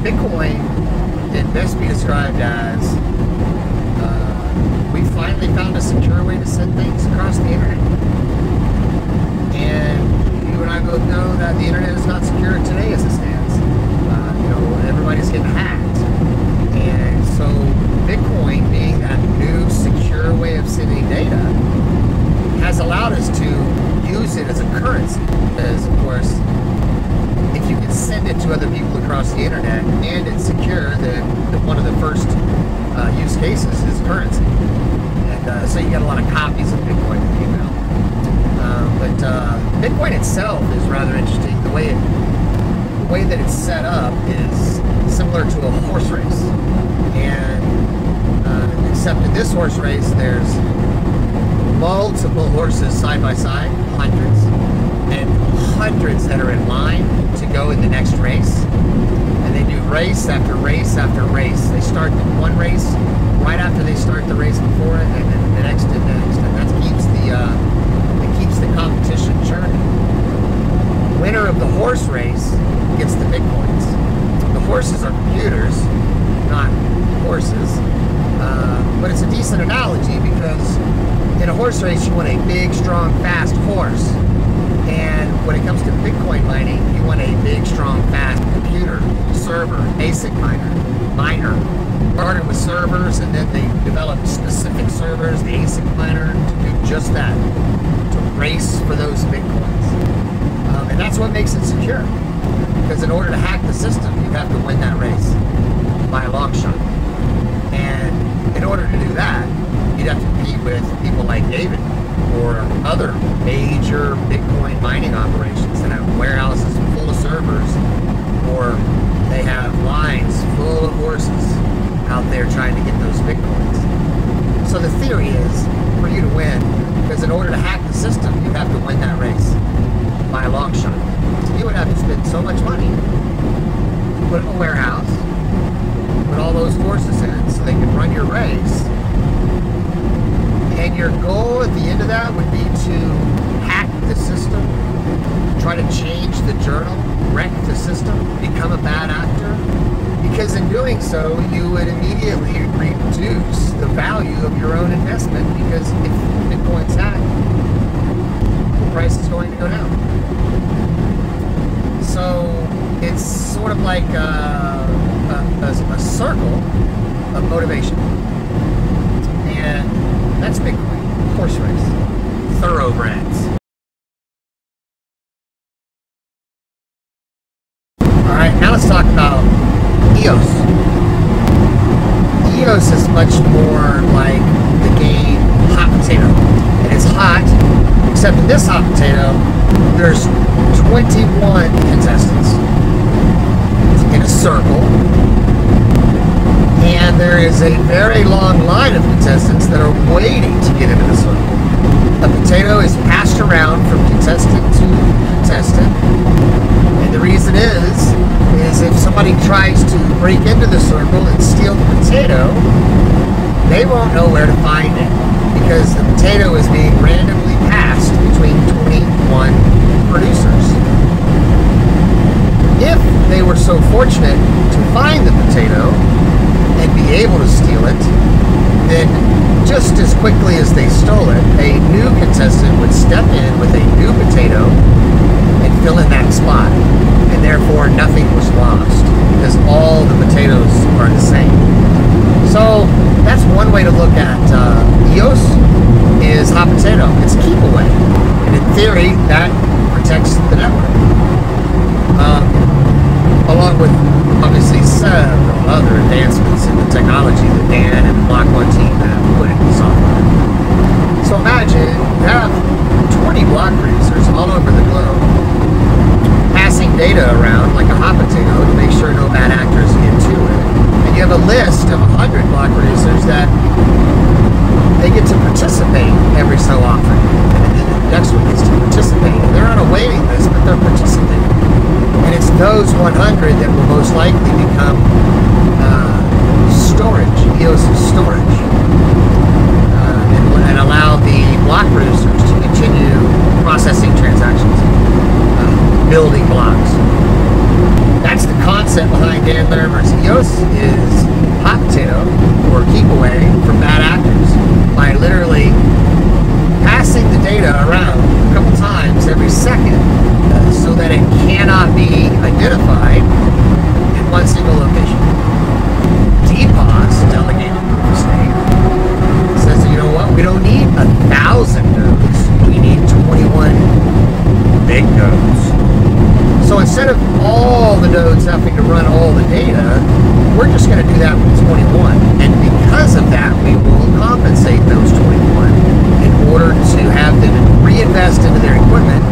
Bitcoin can best be described as we finally found a secure way to send things across the internet. And you and I both know that the internet is not secure today as it stands. Everybody's getting hacked. And so Bitcoin, being that new secure way of sending data, has allowed us to use it as a currency. Because, of course, if you can send it to other people across the internet and it's secure, then one of the first use cases is currency. And so you get a lot of copies of Bitcoin in email. But Bitcoin itself is rather interesting. The way that it's set up is similar to a horse race. And except in this horse race, there's multiple horses side by side, hundreds, and hundreds that are in line to go in the next race. And they do race after race after race. They start one race right after they start the race before it, and then the next and next. And that keeps the competition churning. Winner of the horse race gets the Bitcoins. The horses are computers, not horses. But it's a decent analogy because in a horse race you want a big, strong, fast horse. And when it comes to Bitcoin mining, you want a big, strong, fast computer, server, ASIC miner. Started with servers, and then they developed specific servers, the ASIC miner, to do just that, to race for those Bitcoins. And that's what makes it secure. Because in order to hack the system, you have to win that race by a long shot. And in order to do that, you'd have to compete with people like David or other major Bitcoin mining operations that have warehouses full of servers, or they have lines full of horses out there trying to get those Bitcoins. So the theory is for you to win, because in order to hack the system, you have to win that race by a long shot. So you would have to spend so much money, put in a warehouse, put all those horses in so they can run your race. And your goal at the end of that would be to hack the system, try to change the journal, wreck the system, become a bad actor. Because in doing so, you would immediately reduce the value of your own investment, because if Bitcoin's hacked, the price is going to go down. So it's sort of like a circle of motivation. And that's Bitcoin, horse race, thoroughbreds. All right, now let's talk about EOS. EOS is much more like the game hot potato. And it's hot, except in this hot potato, there's 21 contestants in a circle. And there is a very long line of contestants that are waiting to get into the circle. A potato is passed around from contestant to contestant. And the reason is if somebody tries to break into the circle and steal the potato, they won't know where to find it, because the potato is being randomly passed between 21 producers. If they were so fortunate to find the potato and be able to steal it, then just as quickly as they stole it, a new contestant would step in with a new potato and fill in that spot, and therefore nothing was lost, because all the potatoes are the same. So that's one way to look at EOS, is hot potato. It's keep away, and in theory that protects the network. Along with obviously several other advancements in the technology that Dan and the Block One team have put into software. So imagine you have 20 block producers all over the globe passing data around like a hot potato to make sure no bad actors get to it. And you have a list of 100 block producers that they get to participate every so often. And the next one gets to participate. And they're on a waiting list, but they're participating. And it's those 100 that will most likely become storage, EOS storage, and allow the block producers to continue processing transactions, building blocks. That's the concept behind Dan's protect their members. EOS is hot potato or keep away from bad actors by literally passing the data around a couple times every second so that it cannot be identified in one single location. DPOS, delegated proof of stake, says, you know what, we don't need 1,000 nodes, we need 21 big nodes. So instead of all the nodes having to run all the data, we're just going to do that with 21. And because of that, we will compensate those 21 in order to have them reinvest into their equipment